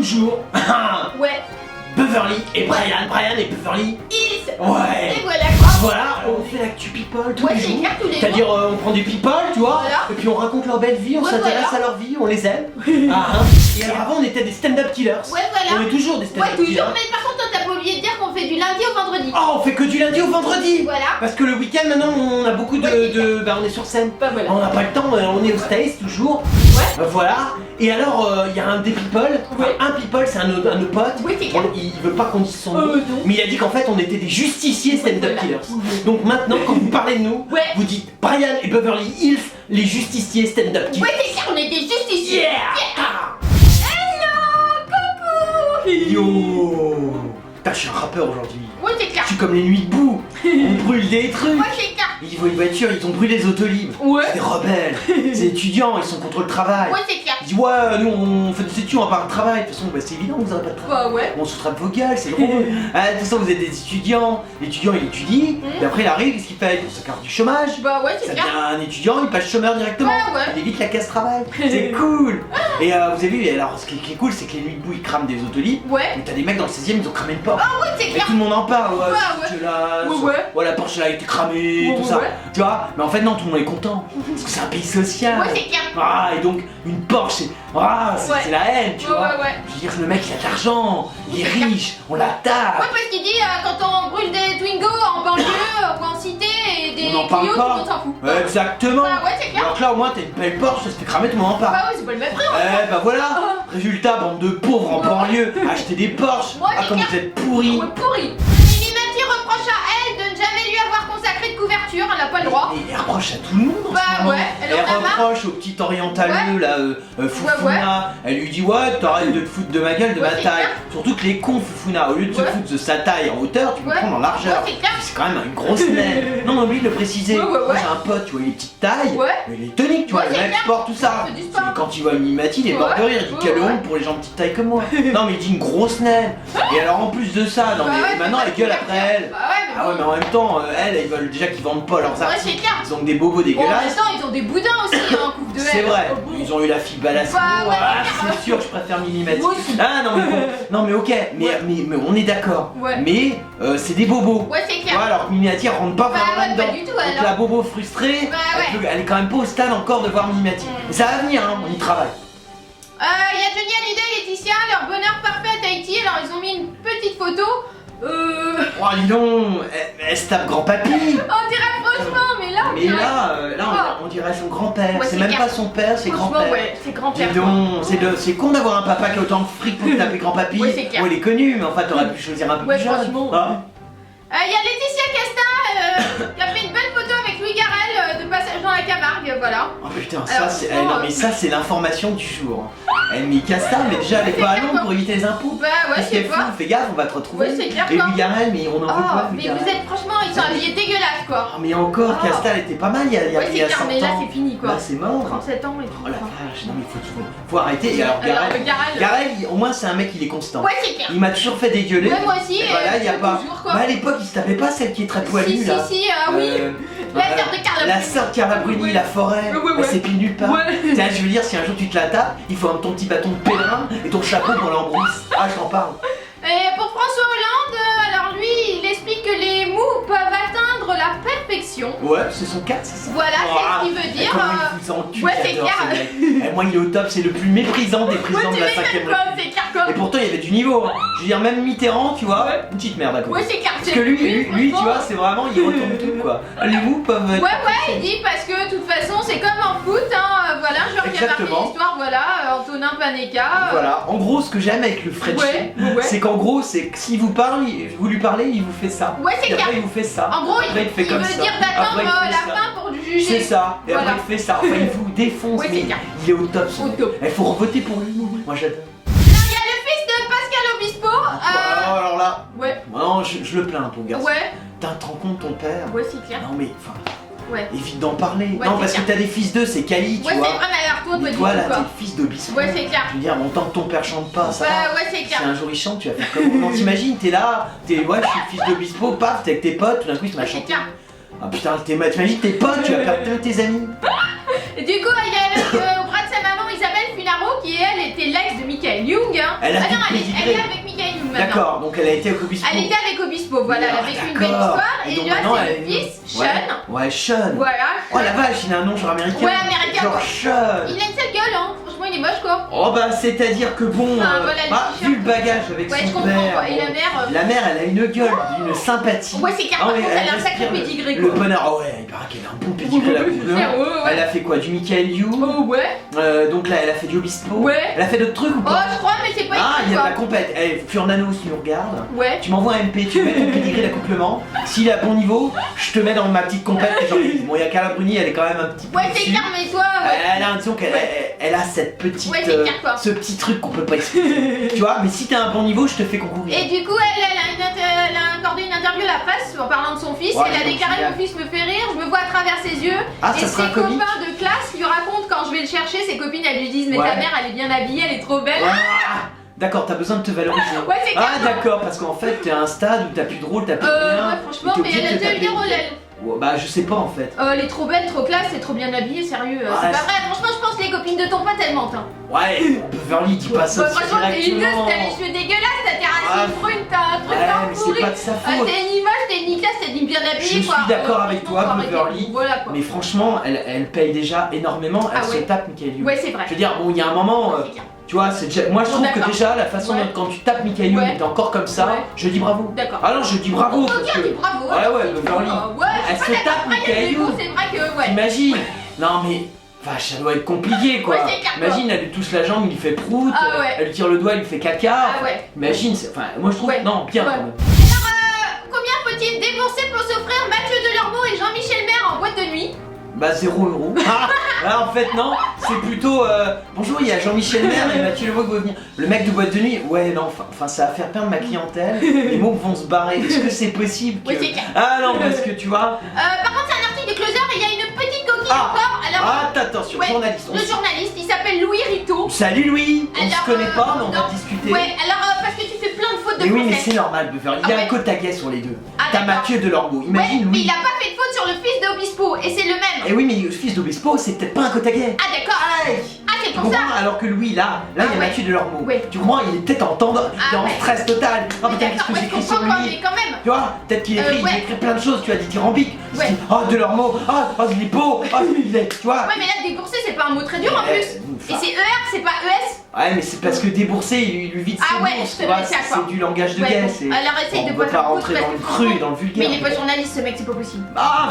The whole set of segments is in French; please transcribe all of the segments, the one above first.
toujours Ouais. Beverly et Brian et Beverly. Hills. Ouais. Et voilà quoi. Voilà, on fait l'actu people tous Ouais, les c'est jours. clair, tous les jours. C'est-à-dire on prend des people, tu vois, Voilà. et puis on raconte leur belle vie, on Ouais, s'intéresse voilà. à leur vie, on les aime. Ah, hein. Et alors avant on était des stand-up killers. Ouais, voilà. On est toujours des Ouais, stand-up toujours, killers. mais par contre, toi, t'as pas oublié de dire qu'on fait du lundi au vendredi. Oh, on fait que du lundi au vendredi. Voilà. Parce que le week-end maintenant on a beaucoup de bah on est sur scène. Bah voilà. On n'a pas le temps, on est au States toujours. Ouais. Voilà. Et alors il y a un des people, enfin, Ouais. un people c'est un de nos potes. Oui, c'est clair. Il veut pas qu'on dise son nom. Non. Mais il a dit qu'en fait on était des justiciers stand-up Voilà. killers. Donc maintenant quand vous parlez de nous, Ouais. vous dites Brian et Beverly Hills, les justiciers stand-up killers. Ouais, c'est clair, on est des justiciers. Yeah. Coucou. Yo. Putain, je suis un rappeur aujourd'hui. Ouais, c'est clair. Je suis comme les nuits debout. On brûle des trucs. Ouais, c'est clair. Ils voient une voiture, ils ont brûlé les autolibres. Ouais. C'est des rebelles. C'est étudiants, ils sont contre le travail. Ouais, c'est clair. Ils disent ouais, nous on fait des études, on va pas de travail. De toute façon, bah, c'est évident que vous n'aurez pas de travail. Bah ouais. On se frappe vos gueules, c'est drôle. Ah, de toute façon, vous êtes des étudiants. L'étudiant il étudie, et après il arrive, qu'est-ce qu'il fait? Il se carte du chômage. Bah ouais, Ça c'est clair. devient un étudiant, il passe chômeur directement. Ouais, ouais. Il évite la casse travail. C'est cool. Et vous avez vu, alors ce qui est cool, c'est que les nuits debout ils crament des autolibres. Ouais. Mais t'as des mecs dans le 16ème, ils ont cramé une porte. Ah ouais, c'est Et clair. tout le monde en parle, ouais, Ouais, c'est dégueulasse. Ouais, ouais. Ouais, la Porsche elle a été cramée, Ouais, tout ouais, ça. ouais. Tu vois? Mais en fait, non, tout le monde est content. Parce que c'est un pays social. Ouais, c'est clair. Ah, et donc, une Porsche, c'est Ouais. c'est la haine, tu Ouais, vois. ouais, ouais. Je veux dire, le mec, il a de l'argent, il est C'est clair. riche, on l'attaque. Ouais, parce qu'il dit quand on brûle des Twingo en banlieue ou en cité et des On en parle Clio, tout pas. le monde s'en fout. Ouais, exactement. Bah ouais, c'est clair. Alors que là, au moins, t'as une belle Porsche, ça se fait cramer, tout le monde en parle. Bah ouais, c'est pas le même prix. Bah voilà. Résultat, bande de pauvres en Ouais. banlieue, acheter des Porsche. Ouais, Ah, c'est comme clair. vous êtes pourris. Ouais, pourri. Mimimati reproche à elle de ne jamais lui avoir consacré de couverture, elle n'a pas le droit. Et elle reproche à tout le monde. en Bah ce moment. ouais, elle en a marre. reproche au petit orientaleux là, Foufouna. Elle lui dit ouais, t'arrêtes de te foutre de ma gueule, de Ouais, ma c'est taille. clair. Surtout que les cons Foufouna, au lieu de se Ouais. foutre de sa taille en hauteur, tu peux Ouais. le prendre en largeur. Ouais, c'est clair. C'est quand même une grosse naine. Non, on oublie de le préciser. Ouais, ouais, Moi ouais. j'ai un pote, tu vois, il est petite taille, Ouais. mais il est tonique, tu vois, Ouais, le c'est mec clair. sport, tout ça. Il fait du sport. C'est quand il voit Mimimati, il est mort de rire, il dit Ouais, quelle ouais. honte pour les gens de petite taille comme moi. Non, mais il dit une grosse naine. Et alors en plus de ça, non, Bah mais ouais, maintenant c'est elle gueule pas après couverture. elle. Bah ouais, mais Ah ouais, mais en même temps, elles veulent déjà qu'ils vendent pas leurs Ouais, articles. c'est clair. Ils ont que des bobos Bon, en même dégueulasses. temps, ils ont des boudins aussi, hein, en coupe de C'est haine. vrai, Oh, bon. ils ont eu la fille Balasco, Bah ouais, ah, c'est clair. c'est sûr que je préfère Mimimati. Moi aussi. Ah non mais bon, non mais ok, mais, Ouais. mais on est d'accord. Ouais. Mais c'est des bobos. Ouais, c'est Tu clair. vois, alors que Mimimati elle rentre pas Bah vraiment ouais, là-dedans. pas du tout, Donc alors. la bobo frustrée, Bah elle, ouais. elle est quand même pas au stade encore de voir Mimimati. Mm. Mais ça va venir, hein, on y travaille. Il y a Johnny Hallyday et Laetitia, leur bonheur parfait à Tahiti. Alors, ils ont mis une petite photo. Oh dis donc, elle se tape grand-papy. On dirait franchement, mais là, on Mais dirait. là on dirait son grand-père. Ouais, c'est c'est même clair. pas son père, c'est Franchement, grand-père. ouais, c'est Dis grand-père. donc, c'est con d'avoir un papa qui a autant de fric pour taper grand-papy. Ouais, c'est clair. Bon, il est connu, mais enfin t'aurais pu choisir un peu Ouais, plus jeune. franchement. Hein. Il y a Laetitia Casta qui a fait une belle photo avec Louis Garrel de passage dans la Camargue, voilà. Oh putain, Alors, ça c'est. franchement, non mais ça c'est l'information du jour. Elle met Casta, mais déjà elle est pas à Londres pour éviter les impôts. Bah ouais, Qu'est-ce je sais qu'elle pas. fout? Fais gaffe, on va te retrouver. Ouais, c'est clair, Et quoi. Louis Garrel, mais on en veut Oh, quoi, Louis mais Garrel? vous êtes franchement, ils sont habillés dégueulasses quoi. Oh, mais encore, Oh. Casta elle était pas mal il y a, Ouais, il c'est y a clair, 100 mais là ans. c'est fini quoi. Là c'est mort. 37 ans et tout. Oh la quoi. vache, non mais faut arrêter. Et alors Garrel, Garrel. Au moins c'est un mec il est constant. Ouais, c'est clair. Il m'a toujours fait dégueuler. Ouais, moi aussi. Et bah là il y a pas. Toujours, quoi. Bah à l'époque il se tapait pas celle qui est très poilue Si, là. si, ah oui. La sœur de Carla La Bruni. sœur de Carla Bruni, Ouais. la forêt, Ouais, ouais, elle ouais. s'est pile nulle part. Ouais. Tiens, je veux dire, si un jour tu te la tapes, il faut ton petit bâton de pèlerin et ton chapeau pour l'embrousse. Ah, je t'en parle. Et pour François Hollande, alors lui, il explique que les mous peuvent atteindre la perfection. Ouais, c'est son cas, c'est ça. Voilà, Ouah, c'est ce qu'il veut et dire. comment il fout ça en cul, ouais, c'est j'adore clair. ce mec. Et moi, il est au top, c'est le plus méprisant des Ouais, présidents tu de la m'étonnes 5ème quoi, République. c'est clair quoi. Et pourtant, il y avait du niveau. Hein. Je veux dire, même Mitterrand, tu vois, Ouais. une petite merde à côté. Ouais, c'est clair. Parce que lui, tu franchement. vois, c'est vraiment, il retourne tout quoi. Les mous peuvent être. Ouais, il dit parce que de toute façon, c'est comme en foot, hein. Voilà, je reviens marqué Exactement. l'histoire, voilà, Antonin Paneka. Voilà, en gros, ce que j'aime avec le Frenchie, Ouais. c'est qu'en gros, c'est que s'il vous parle, vous lui parlez, il vous fait ça. Ouais, c'est Et après, clair. il vous fait ça. En gros, Après, il fait il comme veut ça. dire d'attendre Après, il fait la ça. fin pour juger. C'est ça. Et Voilà. après, il fait ça. Enfin, il vous défonce. Ouais, mais c'est clair. il est au top. ce Au mec. top. Il faut revoter pour lui. Moi, j'adore. Alors, il y a le fils de Pascal Obispo. Alors là, Ouais, non, je le plains, ton garçon. ouais, Putain, te rends compte ton père? ouais, c'est clair. Non, mais enfin, Ouais. évite d'en parler. Ouais, non, c'est parce que clair. t'as des fils d'eux, c'est Kali, tu Ouais, c'est vois. vrai, mais alors toi, pas Mais du toi, tout là, quoi. t'es le fils d'Obispo. Ouais, c'est clair. Je veux dire, bon, tant que ton père chante pas, ça va. Bah, ouais, c'est Si clair. un jour il chante, tu vas faire comment? Non, t'imagines, t'es là, ouais, je suis le fils d'Obispo, paf, t'es avec tes potes, tout d'un coup il se met à Ouais, c'est chanter. clair. Ah putain, t'imagines tes potes, tu vas perdre tous tes amis. Et du coup, il y a au bras de sa maman Isabelle Funaro qui elle était l'ex de Michael Young. Hein. Elle a Ah fait non, le elle est pédigré. avec Michael Youn maintenant. D'accord, donc elle a été avec Obispo. Elle était avec Obispo, voilà, elle a vécu une belle d'accord. histoire. Et Et donc là, maintenant, c'est elle le est- fils, Sean. Ouais, Sean. Voilà. Oh la vache, il a un nom genre américain. Ouais, américain, Genre quoi. Sean. Il a une sale gueule, hein. Franchement, il est moche, quoi. Oh bah, c'est-à-dire que bon, Enfin, voilà, le t-shirt. vu le bagage avec Ouais, je son comprends, père. quoi. Et bon, la mère. La mère, elle a une gueule, d'une sympathie. Ouais, c'est clair, Ah par ouais, contre, elle a un sacré respire pédigré, le quoi. bonheur. Oh ouais, il paraît qu'elle a un bon pédigré la boule. Ouais, ouais. Elle a fait quoi? Du Michael Youn. Oh, ouais. Donc là, elle a fait du Obispo. Ouais. Elle a fait d'autres trucs ou Oh, pas? je crois, mais c'est pas Ah, il écrit, y a de quoi. la compète. Eh, Furnano, si tu nous regardes, Ouais. tu m'envoies un MP, tu mets ton pédigré d'accouplement. S'il est à bon niveau, je te mets dans ma petite compète et j'organise. Bon, il y a Carla Bruni, elle est quand même un petit peu. Ouais, c'est dessus. clair, mais toi. Ouais. Elle a l'impression qu'elle elle a cette petite. Ouais, c'est clair, quoi. Ce petit truc qu'on peut pas expliquer. Tu vois, mais si t'as un bon niveau, je te fais concourir. Et du coup, elle a accordé une interview à la presse en parlant de son fils. Ouais, Elle a donc, déclaré: génial. mon fils me fait rire, je me vois à travers ses yeux. Ah, et ça ses sera un comique. copains de classe lui racontent quand je vais le chercher, ses copines elles lui disent: mais Ouais. ta mère elle est bien habillée, elle est trop belle. Ah, d'accord, t'as besoin de te valoriser. Ouais, c'est Ah, clair. d'accord, parce qu'en fait, t'es à un stade où t'as plus de rôle, t'as plus rien. Ouais, franchement, et t'es mais obligé elle a de te déjà eu des taper. rôles, elle. Ouais, bah, je sais pas en fait. Elle est trop belle, trop classe, c'est trop bien habillée, sérieux. Ah, c'est pas c'est- vrai, franchement, je pense que les copines de ton pote elles mentent. Hein. Ouais, Beverly, dis pas ça Bah, aussi franchement, t'es une directement. gueule, t'as les cheveux dégueulasses, t'as tes Ah, racines brunes, t'as un truc Ouais, là mais pourri. c'est pas de sa faute. T'es une image, t'es une classe, t'es bien habillée Je quoi. suis d'accord avec franchement, toi, faut arrêter. Beverly. Voilà quoi. Mais franchement, elle paye déjà énormément, elle Ah se ouais. tape Michael Youn. Ouais, c'est vrai. Je veux dire, bon, il y a un moment, C'est clair. tu vois, c'est déjà... moi je Bon, trouve que d'accord. déjà la façon Ouais. dont quand tu tapes Michael Youn Ouais. et t'es encore comme ça, Ouais. je dis bravo. D'accord. Ah non, je dis bravo On parce peut dire, que. dis bravo. Ouais, ouais, Beverly. Ouais, Elle je se suis pas tape d'accord. Après, il y a Michael des Youn. mots, c'est vrai que ouais. T'imagines? Non mais. Vache, ça doit être compliqué quoi. Ouais, c'est clair, quoi. Imagine, elle lui touche la jambe, il lui fait prout, Ah ouais. elle lui tire le doigt, il lui fait caca. Ah ouais. Imagine, enfin, moi je trouve. Ouais. Non, bien Ouais. quand même. Combien faut-il débourser pour s'offrir Mathieu Delormeau et Jean-Michel Maire en boîte de nuit? Bah 0 €. Ah, là en fait non, c'est plutôt bonjour, il y a Jean-Michel Maire et Mathieu Leveau qui va venir. Le mec de boîte de nuit, ouais non, enfin ça va faire perdre ma clientèle, les mots vont se barrer. Est-ce que c'est possible que... Oui, c'est clair. Ah non, parce que tu vois. Par contre, c'est un article de Closer et il y a une petite coquille Ah. encore. Alors, Ah attention, ouais, journaliste. le journaliste, il s'appelle Louis Rito. Salut Louis, on Alors, se connaît pas, mais on va non. discuter. Ouais, alors parce que tu fais plein de fautes de Mais oui, mais français. c'est normal de faire. Il y a Ah un ouais. côte à guet sur les deux. Ah, T'as d'accord. Mathieu Delormeau, Ouais, imagine mais Louis. il a pas fait de faute sur le fils d'Obispo et c'est le même. Eh oui, mais le fils d'Obispo, c'est peut-être pas un côte à guet. Ah d'accord. Aïe. Ah c'est Tu pour ça. comprends? Alors que Louis, là, il y a Ah ouais. Mathieu Delormeau. Ouais. Tu comprends? Il est peut-être en tendance, il est en ouais. stress total. Oh Mais putain, qu'est-ce d'accord, que ouais, je j'écris sur comprends quoi, lui? mais quand même. Tu vois? Peut-être qu'il écrit, ouais. il écrit plein de choses, tu vois, dithyrambiques. Il se Ouais. dit, oh Delormeau, oh il est beau, oh il est, tu vois? Ouais mais là débourser c'est pas un mot très dur en Eh, plus. enfin, Et c'est ER, c'est pas ES. Ouais, mais c'est parce que débourser, il lui vide ses Ah ouais, bourses, je te tu vois, le dis à c'est quoi. du langage de Ouais, guet. bon. c'est- Alors essaye de on pas va faire pas faute rentrer parce dans que le cru et dans le Mais vulgaire. il est pas journaliste ce mec, c'est pas possible. Ah,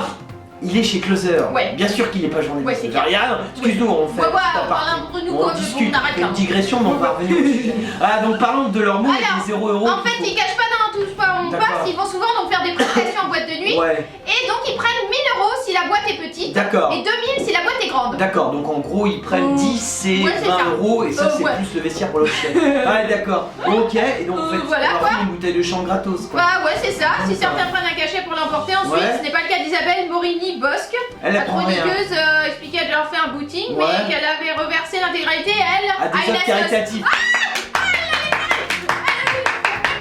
il est chez Closer. Ouais. Bien sûr qu'il est pas journaliste. Ouais, c'est Genre, rien. Excuse-nous, on fait. Ouais, un petit on aparté. parle entre nous, On quoi, mais discute. bon, on arrête là. Une digression, mais on va revenir au sujet. Ah, donc parlons de leur mot et Alors, des 0 €. En fait, ils cachent pas dans tout pas on D'accord. passe, ils vont souvent donc faire des prestations en boîte de nuit. Ouais, Et donc ils prennent 1000 € si la boîte est petite. d'accord. Et 2000 si la boîte est grande. D'accord, donc en gros ils prennent 10 et Ouais, c'est 20 ça. € et ça c'est Ouais. plus le vestiaire pour l'hôtel. Ah d'accord, ok, et donc en fait Voilà, on quoi. leur file une bouteille de champ gratos quoi. Bah ouais c'est ça, si D'accord. certains prennent un cachet pour l'emporter ensuite, Ouais. ce n'est pas le cas d'Isabelle Morini-Bosque. Elle La prend rien. chroniqueuse expliquait qu'elle leur fait un booting Ouais. mais qu'elle avait reversé l'intégralité elle À des œuvres caritatives.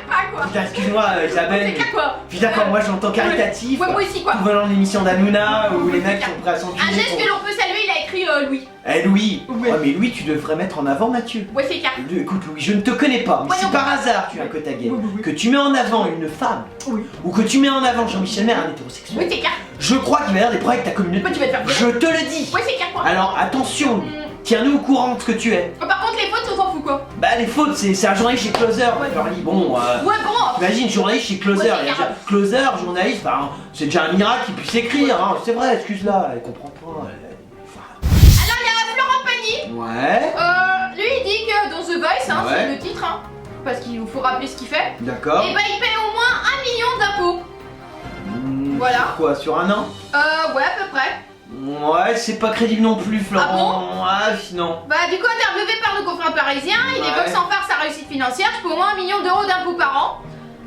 Pas quoi. Putain, excuse-moi Isabelle. C'est quoi. Puis d'accord, moi j'entends caritatif. Ouais moi aussi quoi. Tout venant de l'émission d'Anouna où les mecs clair. sont prêts à Un s'enculer. geste pour- que l'on peut saluer, il a écrit Louis. Eh Louis, Ouais. ouais, mais Louis tu devrais mettre en avant Mathieu. Ouais c'est clair. Écoute Louis, je ne te connais pas, mais Ouais, si non. par hasard tu as un côte à guet, Oui. que tu mets en avant une femme, Oui. ou que tu mets en avant Jean-Michel Maire, un hétérosexuel, Oui c'est clair. je crois qu'il va y avoir des problèmes avec ta communauté. Moi tu vas te faire virer. Je te le dis. Ouais c'est clair quoi. Alors attention, tiens-nous au courant de ce que tu es. Par contre les fautes on s'en fout quoi. Bah les fautes, c'est un journaliste chez Closer. Beverly. Bon, Ouais bon. imagine journaliste chez Closer. Ouais, c'est il y a grave. déjà- Closer, journaliste, bah, c'est déjà un miracle qu'il puisse écrire. Hein. C'est vrai, excuse-la, elle comprend pas. Alors il y a Florent Pagny. Ouais, Lui il dit que dans The Voice, hein, Ouais. c'est le titre, hein, parce qu'il faut rappeler ce qu'il fait, d'accord. et bah il paye au moins 1 million d'impôts. Voilà. Sur quoi, sur un an? Ouais à peu près. Ouais, c'est pas crédible non plus, Florent. Ah bon Ah non. Bah du coup interviewé par nos confrères parisiens, il Ouais. évoque sans phare sa réussite financière, je peux au moins 1 million d'euros d'impôts par an.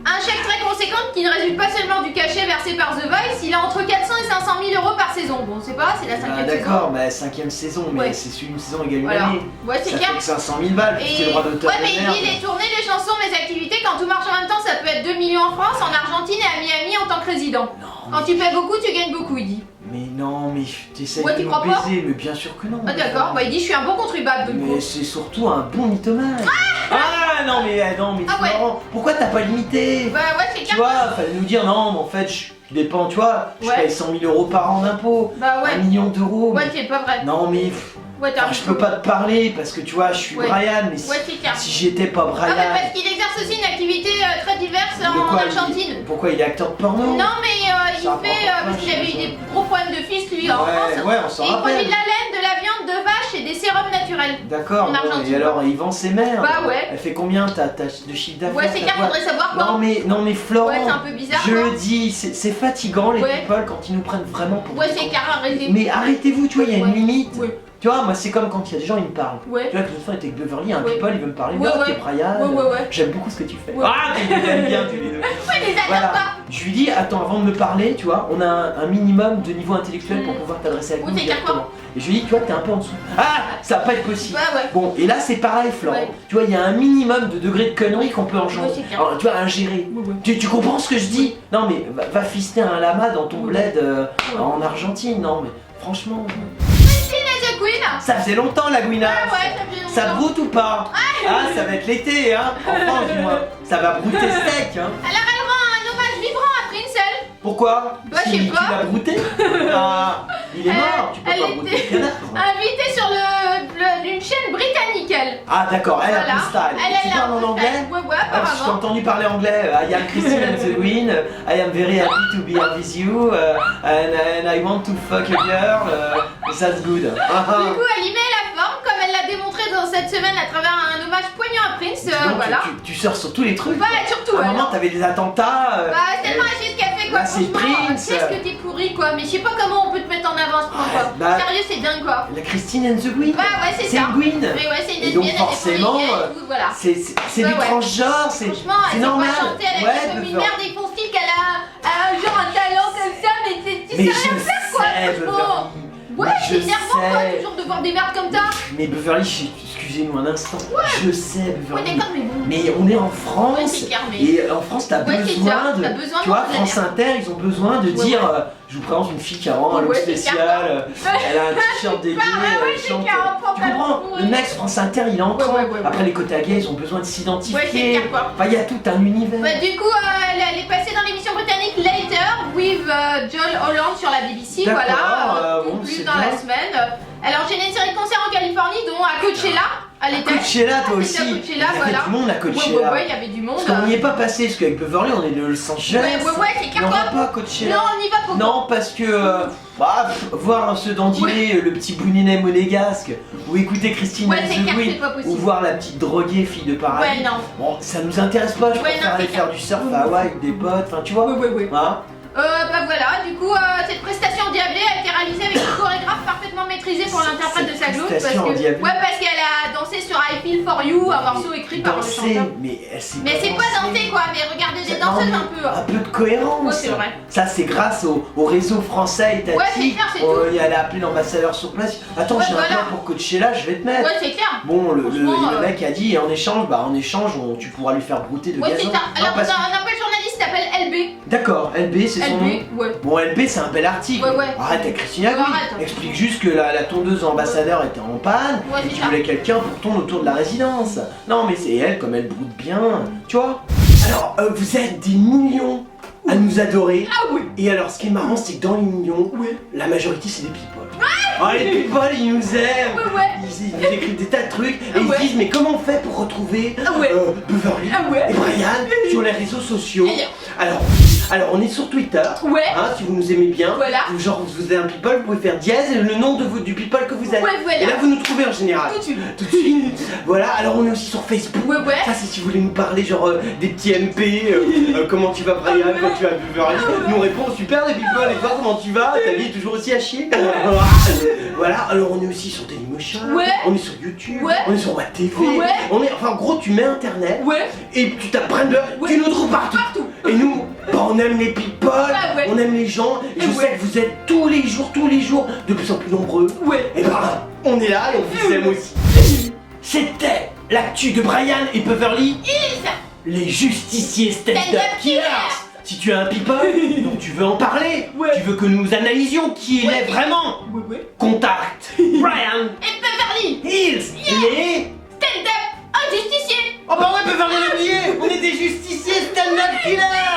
Un chèque très conséquent qui ne résulte pas seulement du cachet versé par The Voice, il a entre 400 et 500 000 € par saison. Bon c'est pas, c'est la Ah, 5ème saison. d'accord, bah 5ème saison, mais Ouais. c'est une saison égale une Voilà. année. Ouais c'est Ça clair. fait que 500 000 balles, puis c'est le droit d'auteur Ouais de mais il merde. dit les tournées, les chansons, mes activités, quand tout marche en même temps ça peut être 2 millions en France, en Argentine et à Miami en tant que résident. Non, Quand tu paies beaucoup, tu gagnes beaucoup, il dit. mais non, mais t'essayes Ouais, de tu me crois pas baiser, mais bien sûr que non. Ah d'accord, bah il dit je suis un bon contribuable de Mais coup. c'est surtout un bon mythomane. Ah, non mais Ah c'est ouais. marrant. Pourquoi t'as pas limité? Bah ouais, c'est Tu clair. vois, fallait nous dire non, mais en fait, je dépends, tu vois, je Ouais. paye 100 000 euros par an d'impôts. Bah 1 ouais. million d'euros. Ouais, c'est pas vrai. Non mais Ouais, t'as je peux pas te parler parce que tu vois, je suis Ouais. Brian, mais si, Ouais, c'est clair. si j'étais pas Ah, Brian. mais parce qu'il exerce aussi une activité très diverse de en quoi, Argentine. Pourquoi il est acteur de porno? Non, mais il Ça fait. rapporte Parce pas, qu'il avait eu ça. des gros problèmes de fils, lui, en Ouais, France. ouais, on s'en Et il produit rappelle. de la laine, de la viande, de vache et des sérums naturels. D'accord, en bon, Argentine. et alors il vend ses mères. Bah ouais. Elle fait combien de chiffre d'affaires? Ouais, c'est ta clair, boîte? faudrait savoir quoi. Non mais Florent, Ouais, c'est un peu bizarre, je quoi. le dis, c'est fatigant les Ouais. people quand ils nous prennent vraiment pour Ouais, des c'est cons. clair, arrêtez. Mais arrêtez-vous, tu vois, il y a Ouais. une limite. Ouais. Tu vois, moi c'est comme quand il y a des gens, ils me parlent. Ouais. Tu vois, que l'autre fois, j'étais avec Beverly, un Ouais. people, il veut me parler. Ouais, Ah, ouais. t'es Brian. Ouais. J'aime beaucoup ce que tu fais. Ouais. Ah, tu les aimes bien, tous les deux. Ouais, les adore Voilà. pas. Je lui dis, attends, avant de me parler, tu vois, on a un minimum de niveau intellectuel pour pouvoir t'adresser avec Oui, nous c'est clair, directement. Et je lui dis, tu vois, t'es un peu en dessous. Ah, ça va pas être possible. Ouais. Bon, et là c'est pareil, Florent. Ouais. Tu vois, il y a un minimum de degré de conneries qu'on peut engendrer. Ouais, c'est clair. Alors, tu vois, ingérer. Ouais. Tu comprends ce que je dis? Non, mais va fister un lama dans ton Ouais. bled Ouais. en Argentine. Non, mais franchement, The Queen. ça faisait longtemps la Gouina. Ah ouais, ça fait Ça longtemps. broute ou pas? Ah, ça va être l'été, hein? Enfin, du moins. Ça va brouter sec, hein? Alors elle rend un hommage vibrant à Prince, elle. Pourquoi? Bah, je sais Tu pas. l'as brouté? Ah, il est mort, tu peux elle pas était- brouter le cadavre. Invitée sur une chaîne britannique, elle. Ah, d'accord, elle a Voilà. plus style. Elle Tu a parles en anglais? Ouais, Ah, parce que je t'ai apparemment. entendu parler anglais. I am Christine and the Queen. I am very happy to be here with you. And I want to fuck a girl. That's good. Ah, ah. Du coup, elle y met la forme, comme elle l'a démontré dans cette semaine à travers un hommage poignant à Prince. Dis donc, Voilà. tu sors sur tous les trucs. Bah, quoi. surtout, À un elle. moment, t'avais des attentats. Bah, c'est tellement assez ce qu'elle fait, quoi. Là, c'est Franchement, Prince. qu'est-ce que t'es pourri, quoi. Mais je sais pas comment on peut te mettre en avant à ce point, quoi. bah- Sérieux, c'est dingue, quoi. La Christine and the Queen. Bah, ouais, c'est C'est ça. une Queen. Mais ouais, c'est une Et donc, lesbienne, elle est forcément, polygamie et tout, voilà. C'est Bah, du ouais. transgenre, c'est Franchement, elle sait normal. pas chanter, elle Ouais, est comme de une faire- merde et ils font style qu'elle a genre un talent comme ça, mais tu Mais sais rien je faire, quoi, sais, franchement. Beverly. Ouais, Mais c'est je énervant, quoi, sais. toujours de voir des merdes comme ça. Mais Beverly, excusez-nous un instant. Je sais, Ouais, Beverly. d'accord, mais bon. Mais on est en Ouais, France. c'est clair, mais. Et en France, t'as Ouais, c'est besoin ça, de. t'as besoin de Tu vois, montrer la France Inter, ils ont besoin de Ouais, dire je vous présente une fille qui a vraiment un look Ouais, c'est spécial, clair. elle a un t-shirt dégueu, ouais, elle c'est chante. clair, un Tu pantalon comprends? pourri. Le mec, France Inter, il est en train. ouais. Après, les quotas gays, ils ont besoin de Ouais, c'est s'identifier. clair, quoi. Enfin, il y a tout un univers. Bah, du coup, elle est passée dans l'émission britannique Later with Joel Holland sur la BBC, D'accord, voilà, bon, plus c'est dans bien. la semaine. Elle a enchaîné une série de concerts en Californie, dont à Coachella. Elle était. Coachella, toi Elle aussi. était à Il Coachella, y avait voilà. tout le monde à Coachella. Ouais, il y avait du monde. Parce qu'on n'y est pas passé, parce qu'avec Beverly, on est de Los Angeles. Ouais, c'est Mais clair, on va quoi. pas à Coachella. Non, on y va pour. Non, parce que voir ce dandiner, le petit bouninet monégasque, ou écouter Christine Ouais, and c'est the clair, Queen, c'est pas possible. ou voir la petite droguée fille de paradis. Ouais, non. Bon, ça nous intéresse pas, je Ouais, préfère non, aller c'est faire clair. du surf à Hawaï avec des potes, enfin tu vois. Ouais. Hein Bah voilà, du coup, cette prestation endiablée a été réalisée avec une chorégraphe parfaitement maîtrisée pour l'interprète de sa Cette gloutte. Parce prestation que, endiablée. ouais, parce qu'elle a dansé sur I Feel For You, un morceau écrit par le Danser, chanteur. mais elle sait Mais c'est pas danser, quoi, mais regardez des danseuses un peu. Un peu de cohérence. Ouais, c'est vrai. Ça, c'est grâce au réseau français étatique. Ouais, c'est clair, c'est Oh, elle a appelé l'ambassadeur sur place. Attends, Ouais, j'ai voilà. un plan pour Coachella, je vais te mettre. Ouais, c'est clair. Bon, le Franchement, mec a dit en échange, tu pourras lui faire brouter de Ouais, gazon. c'est ça. Non, Alors, parce que- on a un journaliste qui s'appelle LB. D'accord, LB, c'est son nom. LB, ouais. Bon, LB, c'est un bel article. Ouais. Arrête avec Christina Ouais, Gouin. arrête. Explique juste que la tondeuse ambassadeur était en panne Ouais, et c'est qu'il ça. voulait quelqu'un pour tourner autour de la résidence. Non, mais c'est elle, comme elle broute bien, tu vois. Alors, vous êtes des millions à nous adorer. Ah oui. Et alors, ce qui est marrant, c'est que dans les millions, la majorité, c'est des people. Ah, les people, ils nous aiment. Ouais. Ils nous écrivent des tas de trucs et ils Ouais. se disent, mais comment on fait pour retrouver Ah ouais. Beverly Ah ouais. et Brian sur les réseaux sociaux? Alors, on est sur Twitter. Ouais. Hein, si vous nous aimez bien, Voilà. ou genre vous êtes un people, vous pouvez faire dièse et le nom du people que vous êtes. Ouais, voilà. Et là vous nous trouvez en général. Tout de suite. Tout de suite. Voilà, alors on est aussi sur Facebook. Ouais. Ça c'est si vous voulez nous parler genre des petits MP, comment tu vas Brian, Ah ouais. quand tu vas Beverly. Ah ouais. Nous on répond super les people et toi comment tu vas? Ta vie est toujours aussi à chier. Voilà, alors on est aussi sur Dailymotion, Ouais. on est sur YouTube, Ouais. on est sur WebTV, Ouais. on est, enfin en gros tu mets internet Ouais. et tu tapes Brenda, Ouais. tu nous trouves partout. Partout. Et nous, on aime les people, Ouais. on aime les gens, et je Ouais. sais que vous êtes tous les jours, de plus en plus nombreux. Ouais. Et ben, on est là et on vous aime aussi. C'était l'actu de Brian et Beverly, les justiciers stand-up Stand-up killers. killers. Si tu es un people, donc tu veux en parler, Ouais. tu veux que nous analysions qui il Ouais. est vraiment, Ouais. contacte Brian Et Beverly, Hills, les stand-up injusticié. Oh bah ouais, Beverly le billets. On est des justiciers stand-up killers.